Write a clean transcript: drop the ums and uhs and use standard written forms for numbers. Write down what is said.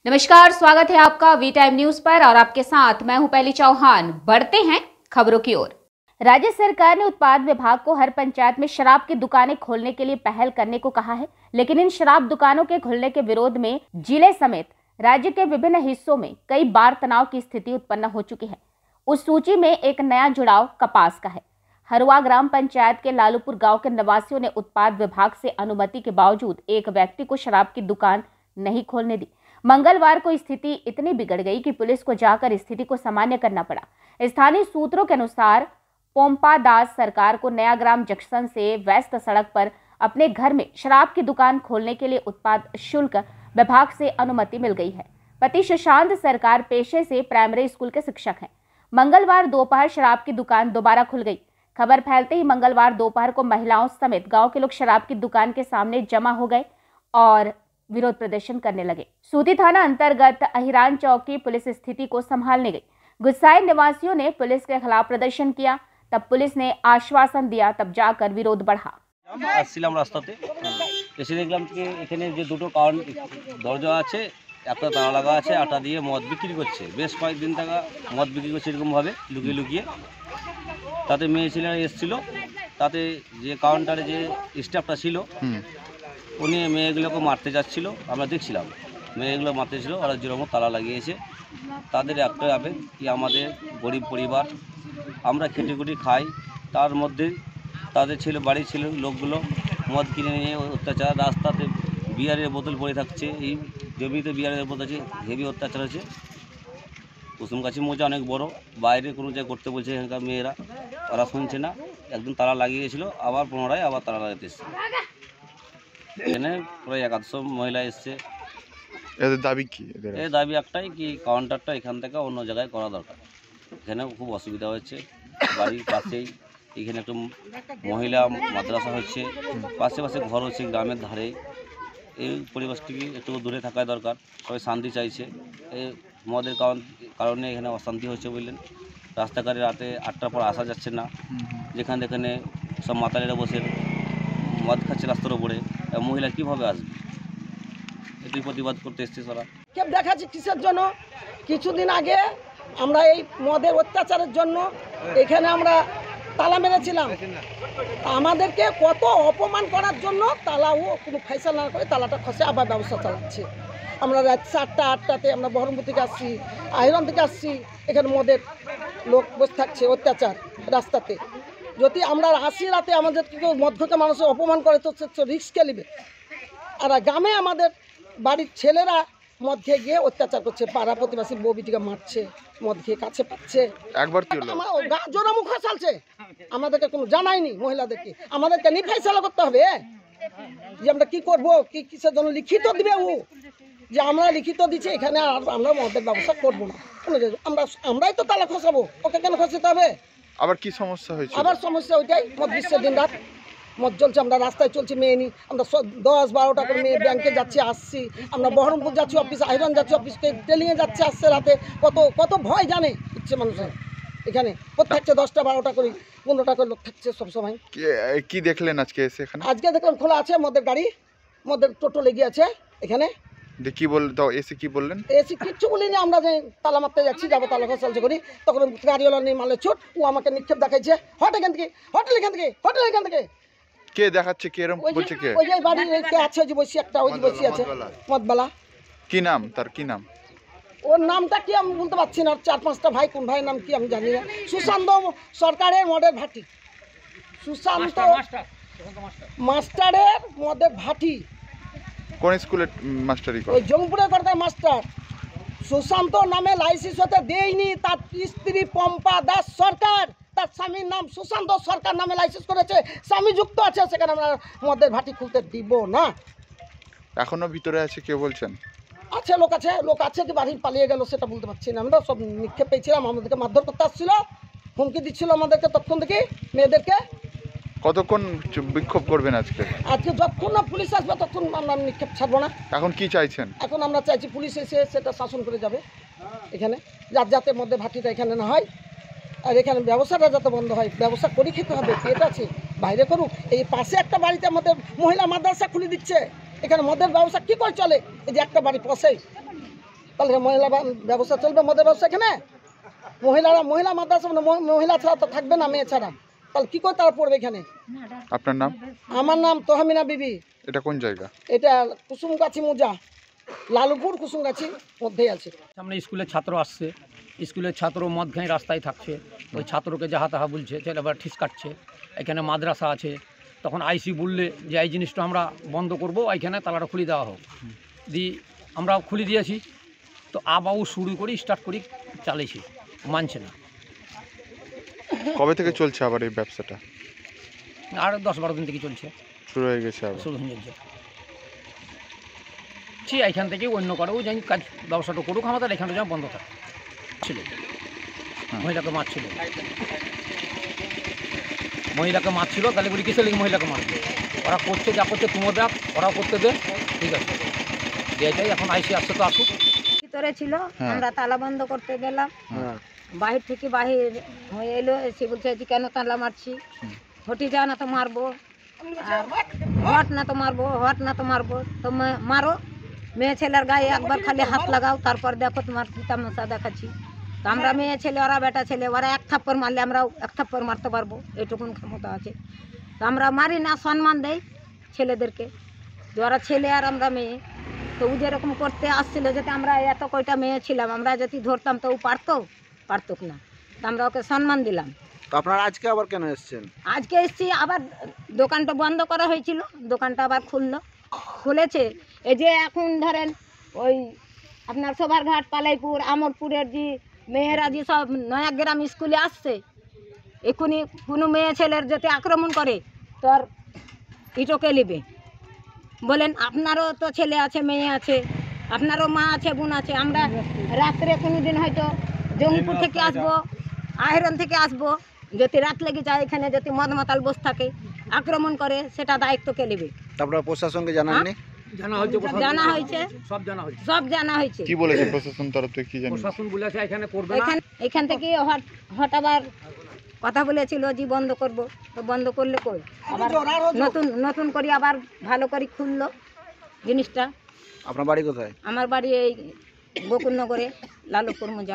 नमस्कार, स्वागत है आपका वी टाइम न्यूज पर और आपके साथ मैं हूं पहली चौहान। बढ़ते हैं खबरों की ओर। राज्य सरकार ने उत्पाद विभाग को हर पंचायत में शराब की दुकानें खोलने के लिए पहल करने को कहा है, लेकिन इन शराब दुकानों के खुलने के विरोध में जिले समेत राज्य के विभिन्न हिस्सों में कई बार तनाव की स्थिति उत्पन्न हो चुकी है। उस सूची में एक नया जुड़ाव कपास का है। हरुआ ग्राम पंचायत के लालूपुर गांव के निवासियों ने उत्पाद विभाग से अनुमति के बावजूद एक व्यक्ति को शराब की दुकान नहीं खोलने दी। मंगलवार को स्थिति इतनी बिगड़ गई कि पुलिस को जाकर स्थिति को सामान्य करना पड़ा। स्थानीय सूत्रों के अनुसार पोम्पा दास सरकार को नया ग्राम जंक्शन से वेस्ट सड़क पर अपने घर में शराब की दुकान खोलने के लिए उत्पाद शुल्क विभाग से अनुमति मिल गई है। पति सुशांत सरकार पेशे से प्राइमरी स्कूल के शिक्षक हैं। मंगलवार दोपहर शराब की दुकान दोबारा खुल गई। खबर फैलते ही मंगलवार दोपहर को महिलाओं समेत गांव के लोग शराब की दुकान के सामने जमा हो गए और विरोध प्रदर्शन करने लगे। सूती थाना अंतर्गत अहिरान चौक की पुलिस स्थिति को संभालने गई। गुस्साए निवासियों ने पुलिस के खिलाफ प्रदर्शन किया। तब पुलिस ने आश्वासन दिया, तब जाकर विरोध बढ़ा। আসছিলাম রাস্তাতে এসে দেখলাম যে এখানে যে দুটো কারণ দরজা আছে, একটা তালা লাগা আছে, আটা দিয়ে মদ বিক্রি করছে। বেশ কয়েকদিন থেকে মদ বিক্রি করছে এরকমভাবে লুকিয়ে লুকিয়ে। তাতে মেয়ে ছেলেরা এসেছিল, তাতে যে কাউন্টারে যে স্টাফটা ছিল উনি মেয়েগুলোকে মারতে যাচ্ছিল। আমরা দেখছিলাম মেয়েগুলো মারতে ছিল, ওরা যেরকম তালা লাগিয়েছে। তাদের একটা আবেগ কি আমাদের গরিব পরিবার, আমরা খেটে খুঁটি খাই, তার মধ্যে তাদের ছিল বাড়ির ছিল লোকগুলো মদ কিনে নিয়ে অত্যাচার। রাস্তাতে বিয়ারের বোতল পড়ে থাকছে, এই জমিতে বিয়ারের বোতল আছে, হেভি অত্যাচার আছে। কুসুমগাছি মৌজা অনেক বড়, বাইরে কোনো জায়গায় করতে বলছে এখানকার মেয়েরা, ওরা শুনছে না। একদিন তালা লাগিয়েছিল, আবার পুনরায় আবার তালা লাগাতে এসছে। এখানে প্রায় 100 মহিলা এসছে। এদের দাবি কি? এর দাবি একটাই কি কাউন্টারটা এখান থেকে অন্য জায়গায় করা দরকার। এখানে খুব অসুবিধা হচ্ছে। বাড়ির পাশেই এখানে একটু মহিলা মাদ্রাসা হচ্ছে, পাশে পাশে ঘর হচ্ছে গ্রামের ধারে। এই পরিবেশটিকে একটু দূরে থাকা দরকার। সবাই শান্তি চাইছে। এই মদের কারণে এখানে অশান্তি হচ্ছে বললেন। রাস্তাঘাটে রাতে 8টার পর আসা যাচ্ছে না। যেখানে সব মাতালেরা বসে মদ খাচ্ছে রাস্তার উপরে, মহিলা কীভাবে আসবে? এটি প্রতিবাদ করতে এসছে তারা। কেপ দেখাচ্ছি কিসের জন্য? কিছুদিন আগে আমরা এই মদের অত্যাচারের জন্য এখানে আমরা তালা মেরেছিলাম। আমাদেরকে কত অপমান করার জন্য তালাও কোনো ফয়সালা না করে তালাটা খসে আবার ব্যবস্থা চালাচ্ছে। আমরা রাত 7টা 8টাতে আমরা বহরমপুর থেকে আসছি, আহিরন থেকে আসছি, এখানে মদের লোক বসে থাকছে অত্যাচার রাস্তাতে। যদি আমরা আসি রাতে আমাদের কেউ মদ খেতে মানুষের অপমান করে তো রিস্ক কে নেবে? আর গ্রামে আমাদের বাড়ির ছেলেরা মদ খেয়ে গিয়ে অত্যাচার করছে, পাড়া প্রতিবেশী বউ বিটিকে মারছে, মদ খেয়ে কাছে পাচ্ছে। একবার কি হলো? জোরা মুখ চালছে, আমাদেরকে কোনো জানায়নি। মহিলাদেরকে আমাদেরকে নি ফয়সালা করতে হবে যে আমরা কি করবো, কি কিসের জন্য লিখিত দিবে ও, যে আমরা লিখিত দিচ্ছি এখানে আর আমরা মদের ব্যবস্থা করবো না। আমরাই তো তালা খসাবো, ওকে কেন খসাতে হবে? আবার কি সমস্যা হয়েছে? আবার সমস্যা ওইটাই, মদ বিশ্বের দিন রাত মদ চলছে। আমরা রাস্তায় চলছি, মেয়ে নিই, আমরা 10-12টা করে মেয়ে ব্যাংকে যাচ্ছি আসছি, আমরা বহরমপুর যাচ্ছি অফিস, আইরন যাচ্ছি অফিসকে, ট্রেনিংয়ে যাচ্ছে আসছে রাতে। কত ভয় জানে ইচ্ছে মানুষের। এখানে থাকছে 10টা 12টা করে 15টা করে লোক থাকছে সবসময়। কি দেখলেন আজকে এসে এখানে? আজকে দেখলাম খোলা আছে মদের গাড়ি, মদের টোটো লেগে আছে এখানে। কি বল দাও, এসে কি বললেন? এসে কিচ্ছু বলিনি, আমরা যে তালা মারতে যাচ্ছি, যাবো তালা খসালছে করি, তখন গাড়িওয়ালা নিয়ে মারলে ছুট, ও আমাকে নিক্ষেপ দেখাইছে, হট এখান থেকে, হোটেল এখান থেকে। কে দেখাচ্ছে? কে এরকম বলছে? কে? ওই যে বাড়ির কে আছে, যে বসে একটা, ওই যে বসে আছে মদবালা। কি নাম তার? কি নাম? ওর নামটা কি আমি বলতে পারছি না। 4-5টা ভাই, কোন ভাইয়ের নাম কি আমি জানি না। সুশান্ত সরকারের মদের ভাটি, সুশান্ত মাস্টারের মদের ভাটি। কোন স্কুলের মাস্টারি করে? ওই জংপুরের কর্তার মাস্টার। সুশান্ত নামে লাইসেন্স হতে দেয়নি। তার স্ত্রী পম্পা দাস সরকার, তার স্বামীর নাম সুশান্ত সরকার নামে লাইসেন্স করেছে, স্বামী যুক্ত আছে। সেখানে আমরা মদের ভাটি খুলতে দিব না। এখনো ভিতরে আছে কেউ বলছেন? আছে লোক আছে কি বাড়ি পালিয়ে গেল সেটা বলতে পারছি না। আমরা সব নিক্ষেপ পেয়েছিলাম, আমাদেরকে মারধর করতে আসছিল, হুমকি দিচ্ছিল আমাদেরকে তৎক্ষণ থেকে মেয়েদেরকে। কতক্ষণ বিক্ষোভ করবেন আজকে? যতক্ষণ না পুলিশ আসবে ততক্ষণ আমরা নিক্ষেপ ছাড়বো না। এখন কি চাইছেন? এখন আমরা চাইছি পুলিশ এসে সেটা শাসন করে যাবে এখানে, যাতে মধ্যে ভাটিটা এখানে না হয়, আর এখানে ব্যবসাটা যাতে বন্ধ হয়। ব্যবসা করে খেতে হবে, পেট আছে, বাইরে করুক। এই পাশে একটা বাড়িতে আমাদের মহিলা মাদ্রাসা খুলে দিচ্ছে, এখানে মদের ব্যবসা কী করে চলে? এই যে একটা বাড়ি পাশেই তাহলে ব্যবস্থা চলবে মদের ব্যবসা এখানে? মহিলা মাদ্রাসা মহিলা ছাড়া তো থাকবে না, মেয়ে ছাড়া, তাহলে কি করে তারা পড়বে এখানে? আপনার নাম? আমার নাম তহমিনা বিবি। এটা কোন জায়গা? এটা কুসুমগাছি মোজা, লালুপুর কুসুমগাছির মধ্যেই আছে। সামনে স্কুলের ছাত্র আসছে, স্কুলের ছাত্র মদ খাই রাস্তায় থাকছে, ওই ছাত্রকে যাহা তাহা বলছে, ছেলে আবার ঠিস কাটছে। এখানে মাদ্রাসা আছে, তখন আইসি বললে যে এই জিনিসটা আমরা বন্ধ করব, এখানে তালাটা খুলে দেওয়া হোক, দিয়ে আমরা খুলে দিয়েছি। তো আবারও শুরু করি, স্টার্ট করি, চালিয়েছি, মানছে না। কবে থেকে চলছে আবার এই ব্যবসাটা? আর 10-12 দিন থেকে চলছে, শুরু হয়ে গেছে আবার? শুরু হয়ে যাচ্ছে। এখান থেকে অন্য কারো যাই কাজ ব্যবসাটা করুক, আমাদের এখানে যেন বন্ধ থাকে। ছিল মহিলাকে মারছিল, তাহলে বলি কিসের লেগে মহিলাকে মারবে? ওরা করছে, যা করছে তুমো দেখ, ওরাও করতে দে, ঠিক আছে, দিয়ে যাই। এখন আইসি আসছে তো আসুক। ভিতরে ছিল, আমরা তালা বন্ধ করতে গেলাম, বাহির থেকে বাহির হয়ে এলো, এসে বলছে যে কেন তালা মারছি, হটি যা না তো মারবো, আর হট না তো মারবো, তো মারো, মেয়ে ছেলের গায়ে একবার খালি হাত লাগাও, তারপর দেখো তোমার কি তামাশা দেখাচ্ছি। তো আমরা মেয়ে ছেলে, ওরা বেটা ছেলে, ওরা এক থাপ্পড় মারলে আমরাও এক থাপ্পড় মারতে পারবো, এটুকুন ক্ষমতা আছে। তো আমরা মারি না, সম্মান দেই ছেলেদেরকে, যে ওরা ছেলে আর আমরা মেয়ে। তো ও যেরকম করতে আসছিল, যাতে আমরা এত কয়টা মেয়ে ছিলাম, আমরা যদি ধরতাম তো ও পারতো না, তো আমরা ওকে সম্মান দিলাম। তো আপনারা আজকে আবার কেন এসেছেন? আজকে এসছি, আবার দোকানটা বন্ধ করা হয়েছিল, দোকানটা আবার খুলেছে। এই যে এখন ধরেন ওই আপনার সভারঘাট, পালাইপুর, আমরপুরের যে মেয়েরা যে সব নয়াগ্রাম স্কুলে আসছে, এখনই কোনো মেয়ে ছেলের যাতে আক্রমণ করে তোর ইটোকে নেবে। বলেন আপনারও তো ছেলে আছে, মেয়ে আছে, আপনারও মা আছে, বোন আছে। আমরা রাত্রে কোনো দিন হয়তো জঙ্গিপুর থেকে আসবো, আহরণ থেকে আসবো, যদি রাত লেগে যায়, এখানে যদি মদ মাতাল বসে থাকে, আক্রমণ করে, সেটা দায়িত্ব কে নেবে? আপনারা প্রশাসনকে জানাননি? জানা হয়েছে, সব জানা হয়েছে। কি বলেছে প্রশাসন তরফ থেকে? কি জানেন? প্রশাসন বলেছে এখানে করবে না। এখান থেকে হঠাৎ কথা বলেছিল যে বন্ধ করব, তো বন্ধ করলে কই আবার নতুন করে আবার ভালো করে খুললো জিনিসটা। আপনার বাড়ি কোথায়? আমার বাড়ি এই বকুলনগরে, লালুপুর মোজা।